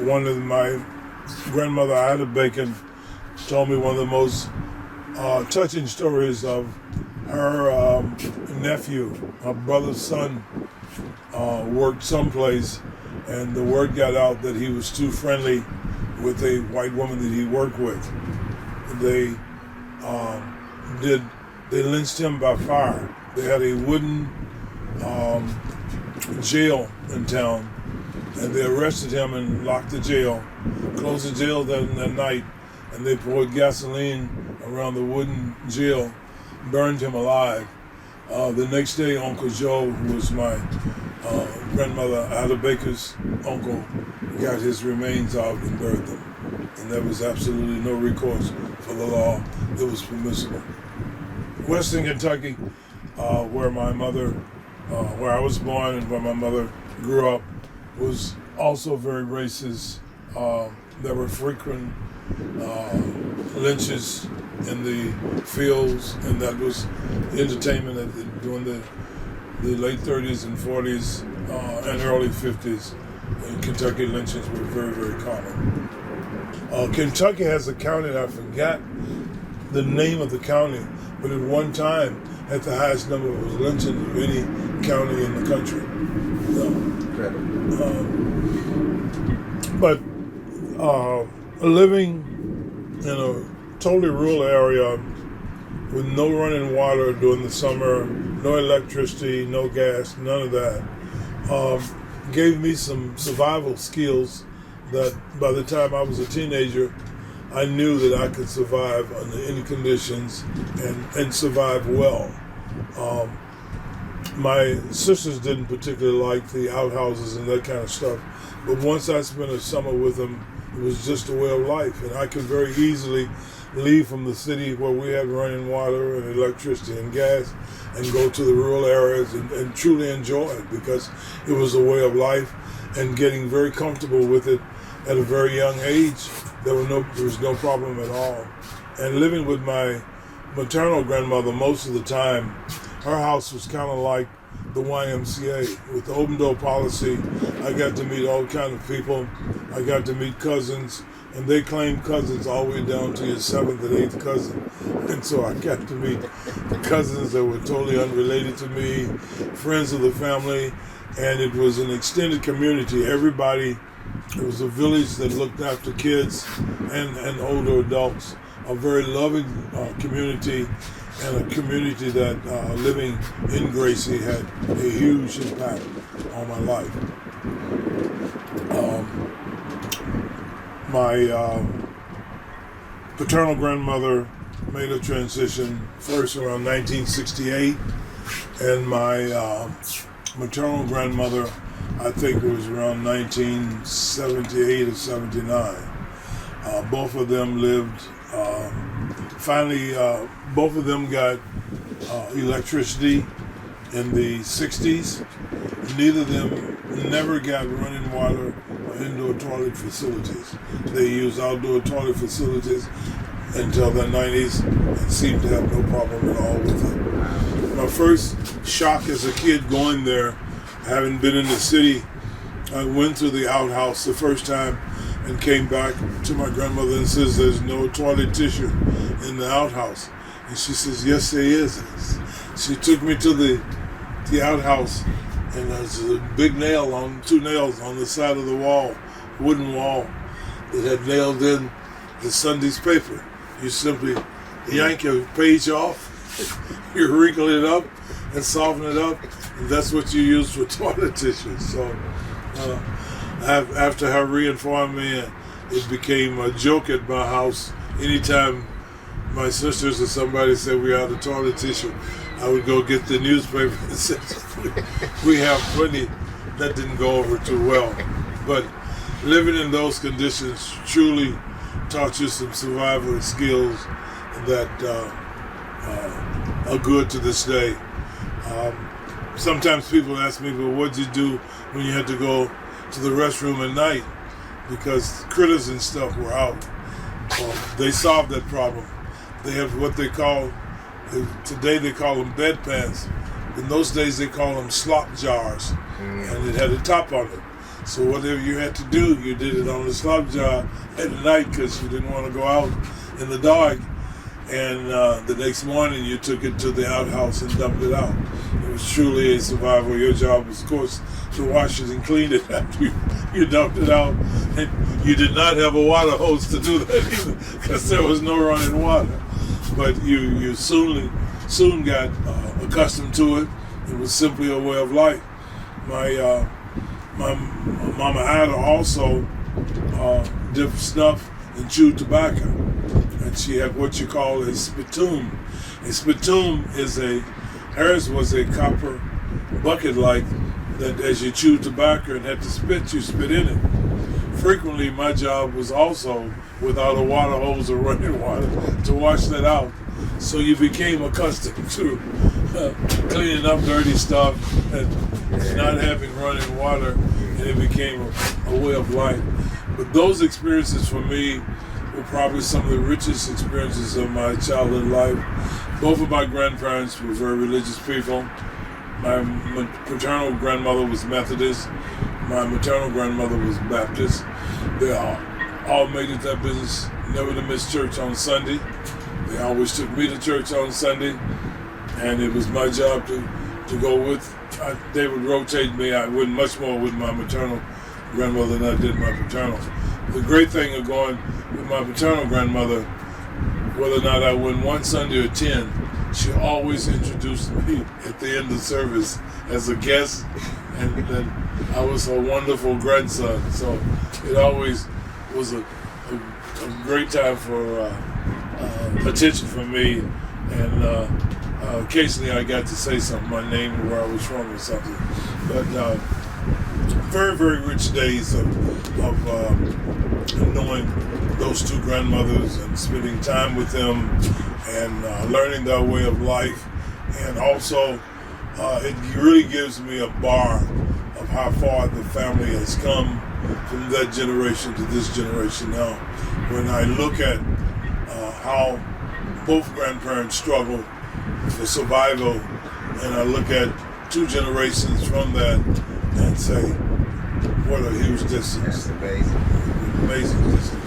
one of my grandmother, Ida Bacon, told me one of the most touching stories of her nephew, her brother's son, worked someplace, and the word got out that he was too friendly with a white woman that he worked with. They lynched him by fire. They had a wooden jail in town, and they arrested him and locked the jail, closed the jail that night, and they poured gasoline around the wooden jail, burned him alive. The next day, Uncle Joe, who was my grandmother Ada Baker's uncle, got his remains out and buried them. And there was absolutely no recourse for the law. It was permissible. Western Kentucky, where I was born and where my mother grew up, was also very racist. There were frequent lynches in the fields, and that was entertainment during the late 30s and 40s and early 50s. Kentucky lynchings were very, very common. Kentucky has a county, I forgot the name of the county, but at one time had the highest number of lynchings of any county in the country. But living in a totally rural area with no running water during the summer, no electricity, no gas, none of that, gave me some survival skills that by the time I was a teenager, I knew that I could survive under any conditions and survive well. My sisters didn't particularly like the outhouses and that kind of stuff, but once I spent a summer with them, it was just a way of life, and I could very easily leave from the city where we had running water and electricity and gas and go to the rural areas and truly enjoy it, because it was a way of life, and getting very comfortable with it at a very young age. There was no problem at all. And living with my maternal grandmother most of the time, her house was kind of like the YMCA. With the open door policy, I got to meet all kinds of people. I got to meet cousins, and they claimed cousins all the way down to your 7th and 8th cousin. And so I got to meet cousins that were totally unrelated to me, friends of the family, and it was an extended community. It was a village that looked after kids and older adults, a very loving community, and a community that living in Gracie had a huge impact on my life. My paternal grandmother made a transition first around 1968, and my maternal grandmother, I think it was around 1978 or 79. Both of them lived, finally, both of them got electricity in the 60s. Neither of them never got running water or indoor toilet facilities. They used outdoor toilet facilities until the 90s and seemed to have no problem at all with it. My first shock as a kid going there, having been in the city, I went to the outhouse the first time and came back to my grandmother and says, "There's no toilet tissue in the outhouse." And she says, "Yes, there is." She took me to the outhouse, and there's a big two nails on the side of the wall, wooden wall, that had nailed in the Sunday's paper. You simply yank your page off, you wrinkle it up and soften it up, and that's what you use for toilet tissue. So after her re-informed me, it became a joke at my house. Anytime my sisters or somebody said we had the toilet tissue, I would go get the newspaper and say, "We have plenty." That didn't go over too well. But living in those conditions truly taught you some survival skills that are good to this day. Sometimes people ask me, "Well, what'd you do when you had to go to the restroom at night?" Because critters and stuff were out. They solved that problem. They have what they call, today they call them bedpans. In those days they call them slop jars, and it had a top on it. So whatever you had to do, you did it on the slop job at night because you didn't want to go out in the dark. And the next morning you took it to the outhouse and dumped it out. It was truly a survival. Your job was, of course, to wash it and clean it after you dumped it out. And you did not have a water hose to do that either because there was no running water. But you soon got accustomed to it. It was simply a way of life. My Mama Ada also dipped snuff and chewed tobacco. And she had what you call a spittoon. A spittoon hers was a copper bucket like that as you chewed tobacco and had to spit, you spit in it. Frequently, my job was also, without a water hose or running water, to wash that out. So you became accustomed to cleaning up dirty stuff and not having running water, and it became a way of life. But those experiences for me were probably some of the richest experiences of my childhood life. Both of my grandparents were very religious people. My paternal grandmother was Methodist. My maternal grandmother was Baptist. They all made it their business never to miss church on Sunday. They always took me to church on Sunday, and it was my job to go with. They would rotate me. I went much more with my maternal grandmother than I did my paternal. The great thing of going with my paternal grandmother, whether or not I went one Sunday or 10, she always introduced me at the end of service as a guest, and that I was her wonderful grandson. So it always was a great time for attention from me, and occasionally I got to say something, my name or where I was from or something. But very, very rich days of knowing those two grandmothers and spending time with them and learning their way of life. And also, it really gives me a bar of how far the family has come from that generation to this generation now. When I look at how both grandparents struggled for survival, and I look at two generations from that and say, what a huge distance. That's amazing. Amazing distance.